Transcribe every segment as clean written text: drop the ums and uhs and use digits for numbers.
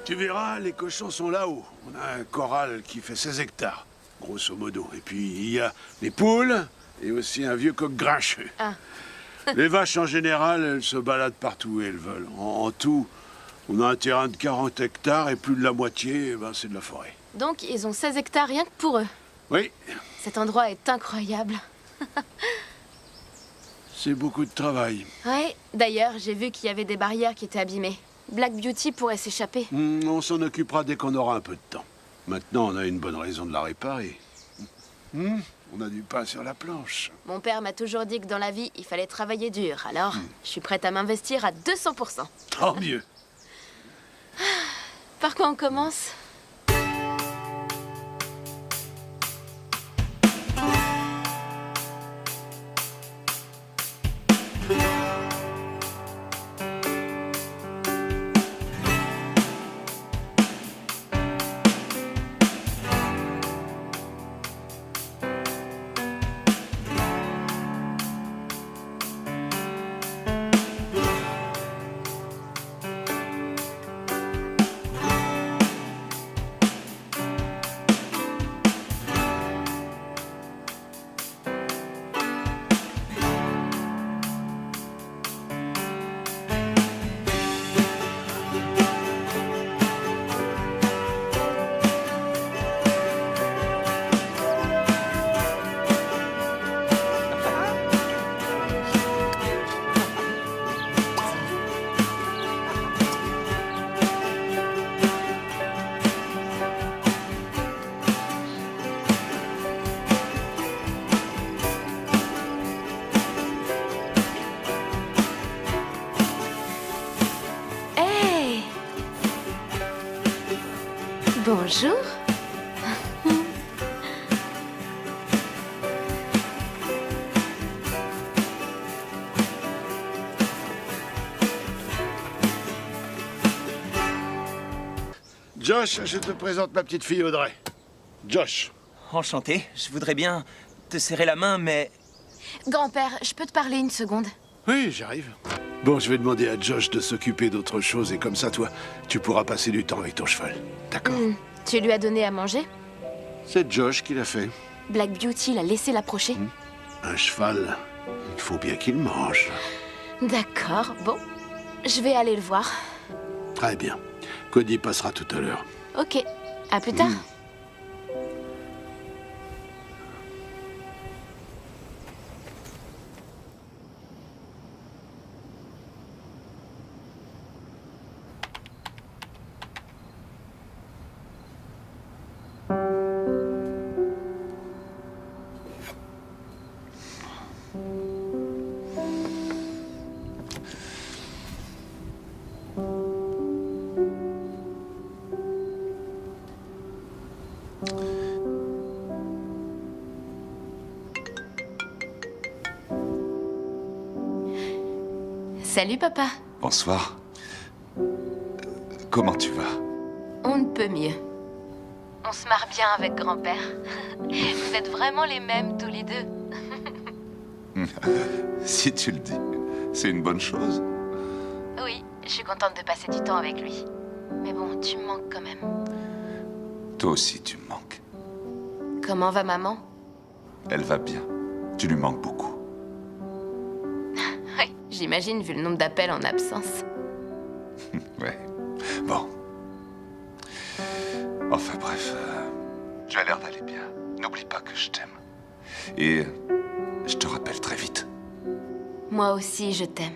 Tu verras, les cochons sont là-haut. On a un corral qui fait 16 hectares, grosso modo. Et puis, il y a les poules et aussi un vieux coq grincheux. Ah. Les vaches, en général, elles se baladent partout où elles veulent. En tout, on a un terrain de 40 hectares et plus de la moitié, eh ben, c'est de la forêt. Donc, ils ont 16 hectares rien que pour eux. Oui, Cet endroit est incroyable. c'est beaucoup de travail. Ouais, d'ailleurs, j'ai vu qu'il y avait des barrières qui étaient abîmées. Black Beauty pourrait s'échapper. On s'en occupera dès qu'on aura un peu de temps. Maintenant, on a une bonne raison de la réparer. On a du pain sur la planche. Mon père m'a toujours dit que dans la vie, il fallait travailler dur. Alors, je suis prête à m'investir à 200%. Tant mieux. Par quoi on commence? Hey! Bonjour. Josh, je te présente ma petite fille Audrey. Josh. Enchanté, je voudrais bien te serrer la main, mais... Grand-père, je peux te parler une seconde? Oui, j'arrive. Bon, je vais demander à Josh de s'occuper d'autre chose et comme ça, toi, tu pourras passer du temps avec ton cheval. D'accord? Tu lui as donné à manger? C'est Josh qui l'a fait. Black Beauty l'a laissé l'approcher? Un cheval, il faut bien qu'il mange. D'accord, bon. Je vais aller le voir. Très bien. Cody passera tout à l'heure. Ok, à plus tard. Salut, papa. Bonsoir. Comment tu vas? On ne peut mieux. On se marre bien avec grand-père. Vous êtes vraiment les mêmes tous les deux. Si tu le dis, c'est une bonne chose. Oui, je suis contente de passer du temps avec lui. Mais bon, tu me manques quand même. Toi aussi, tu me manques. Comment va maman? Elle va bien. Tu lui manques beaucoup. Oui, j'imagine vu le nombre d'appels en absence. Ouais. Bon. Enfin bref, tu as l'air d'aller bien. N'oublie pas que je t'aime. Et je te rappelle très vite. Moi aussi, je t'aime.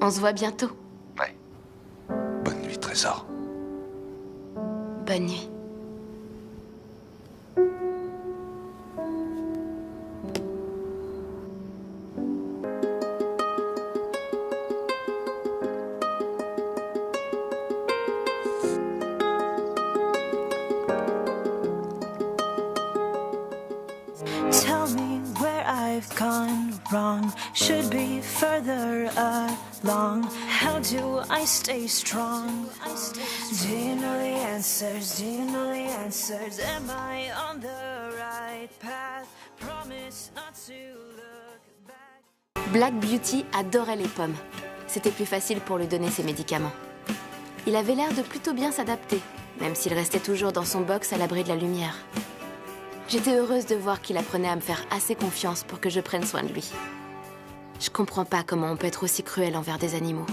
On se voit bientôt. Ouais. Bonne nuit, trésor. Bonne nuit. Tell me where I've gone wrong. Should be further along. How do I stay strong? Do you know the answers? Do you know the answers? Am I on the right path? Promise not to look back. Black Beauty adorait les pommes. C'était plus facile pour lui donner ses médicaments. il avait l'air de plutôt bien s'adapter, même s'il restait toujours dans son box à l'abri de la lumière. J'étais heureuse de voir qu'il apprenait à me faire assez confiance pour que je prenne soin de lui. Je comprends pas comment on peut être aussi cruel envers des animaux.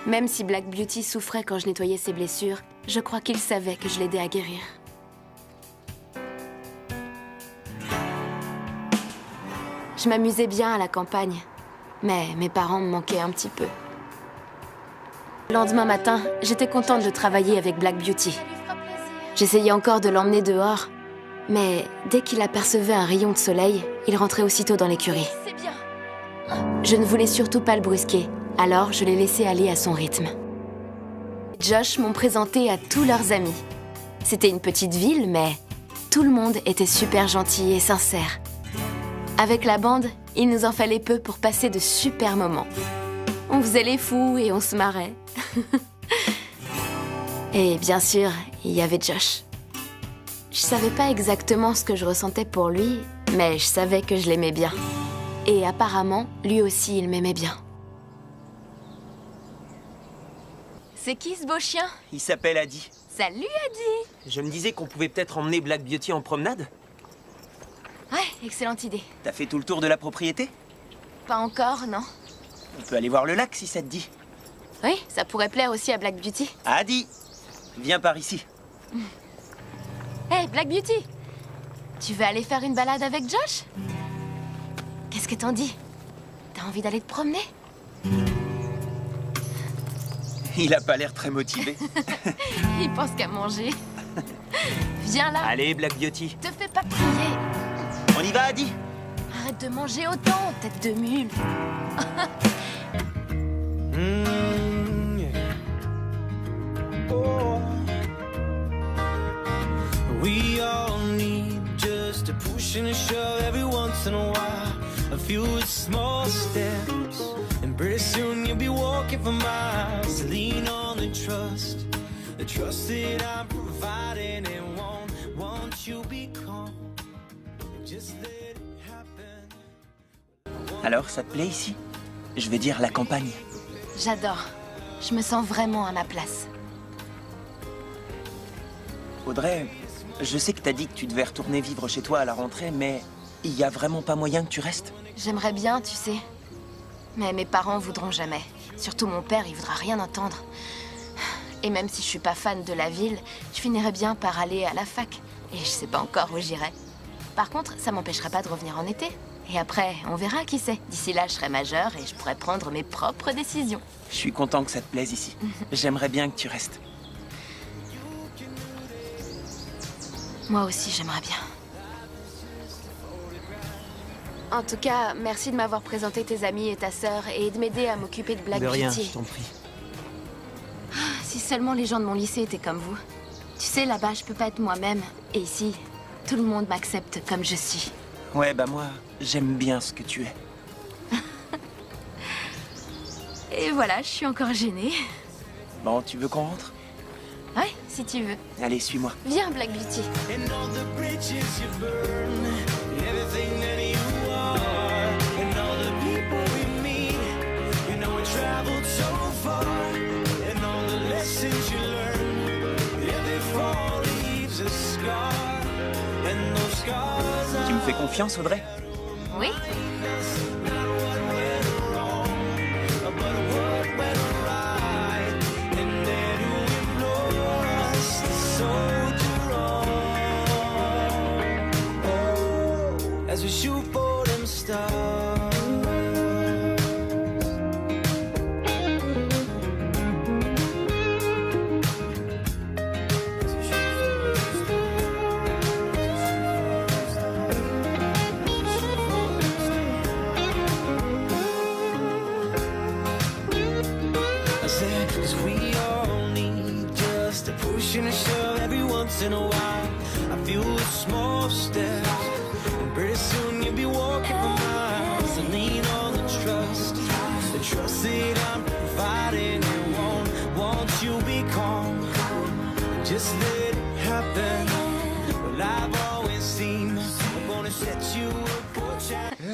Même si Black Beauty souffrait quand je nettoyais ses blessures, je crois qu'il savait que je l'aidais à guérir. Je m'amusais bien à la campagne, mais mes parents me manquaient un petit peu. Le lendemain matin, j'étais contente de travailler avec Black Beauty. J'essayais encore de l'emmener dehors, mais dès qu'il apercevait un rayon de soleil, il rentrait aussitôt dans l'écurie. Je ne voulais surtout pas le brusquer, alors je l'ai laissé aller à son rythme. Josh m'ont présenté à tous leurs amis. C'était une petite ville, mais tout le monde était super gentil et sincère. Avec la bande, il nous en fallait peu pour passer de super moments. On faisait les fous et on se marrait. Et bien sûr, il y avait Josh. Je savais pas exactement ce que je ressentais pour lui, mais je savais que je l'aimais bien. Et apparemment, lui aussi, il m'aimait bien. C'est qui ce beau chien? Il s'appelle Adi. Salut Adi! Je me disais qu'on pouvait peut-être emmener Black Beauty en promenade. Ouais, excellente idée. T'as fait tout le tour de la propriété? Pas encore, non? On peut aller voir le lac si ça te dit. Oui, ça pourrait plaire aussi à Black Beauty. Adi, viens par ici. Hey, Black Beauty! Tu veux aller faire une balade avec Josh? Qu'est-ce que t'en dis? T'as envie d'aller te promener? Il a pas l'air très motivé. Il pense qu'à manger. Viens là. Allez, Black Beauty. Te fais pas prier. On y va, Adi? Arrête de manger autant, tête de mule. We all need just a push and a shove every once in a while. A few small steps, and pretty soon you'll be walking for miles. Lean on the trust that I'm providing, and won't you be calm? Just let it happen. Alors, ça te plaît ici? Je veux dire la campagne. J'adore. Je me sens vraiment à ma place. Audrey, je sais que t'as dit que tu devais retourner vivre chez toi à la rentrée, mais il y a vraiment pas moyen que tu restes? J'aimerais bien, tu sais. Mais mes parents voudront jamais. Surtout mon père, il voudra rien entendre. Et même si je suis pas fan de la ville, je finirais bien par aller à la fac. Et je sais pas encore où j'irai. Par contre, ça m'empêcherait pas de revenir en été. Et après, on verra qui sait. D'ici là, je serai majeure et je pourrai prendre mes propres décisions. Je suis content que ça te plaise ici. J'aimerais bien que tu restes. Moi aussi, j'aimerais bien. En tout cas, merci de m'avoir présenté tes amis et ta sœur et de m'aider à m'occuper de Black De rien, Beauty. je t'en prie. Si seulement les gens de mon lycée étaient comme vous. Tu sais, là-bas, je peux pas être moi-même. Et ici, tout le monde m'accepte comme je suis. Ouais, bah moi, j'aime bien ce que tu es. Et voilà, je suis encore gênée. Bon, tu veux qu'on rentre? Ouais, si tu veux. Allez, suis-moi. Viens, Black Beauty. And all the bridges you burn, everything that you are, and all the people we meet, you know we traveled so far, and all the lessons you learn, every fall leaves a scar, and those scars are Tu me fais confiance, Audrey? Oui? as we shoot for them stars. I said, 'cause we all need just a push and a shove every once in a while. I feel the small steps. Pretty soon you'll be walking for miles and lean on the trust that I'm providing, and won't you be calm? Just let it happen. Well, I've always seen I'm gonna set you up for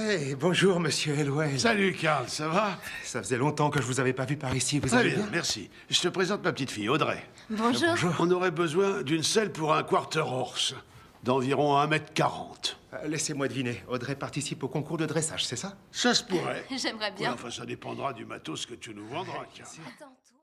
Hey, bonjour, monsieur Elway. Salut, Karl, ça va? Ça faisait longtemps que je vous avais pas vu par ici. Vous Très allez bien, bien? merci. Je te présente ma petite fille, Audrey. Bonjour. On aurait besoin d'une selle pour un quarter horse, d'environ 1,40 m. Laissez-moi deviner. Audrey participe au concours de dressage, c'est ça? Ça se pourrait. J'aimerais Ouais, bien. enfin, ça dépendra du matos que tu nous vendras, Karl. Attends.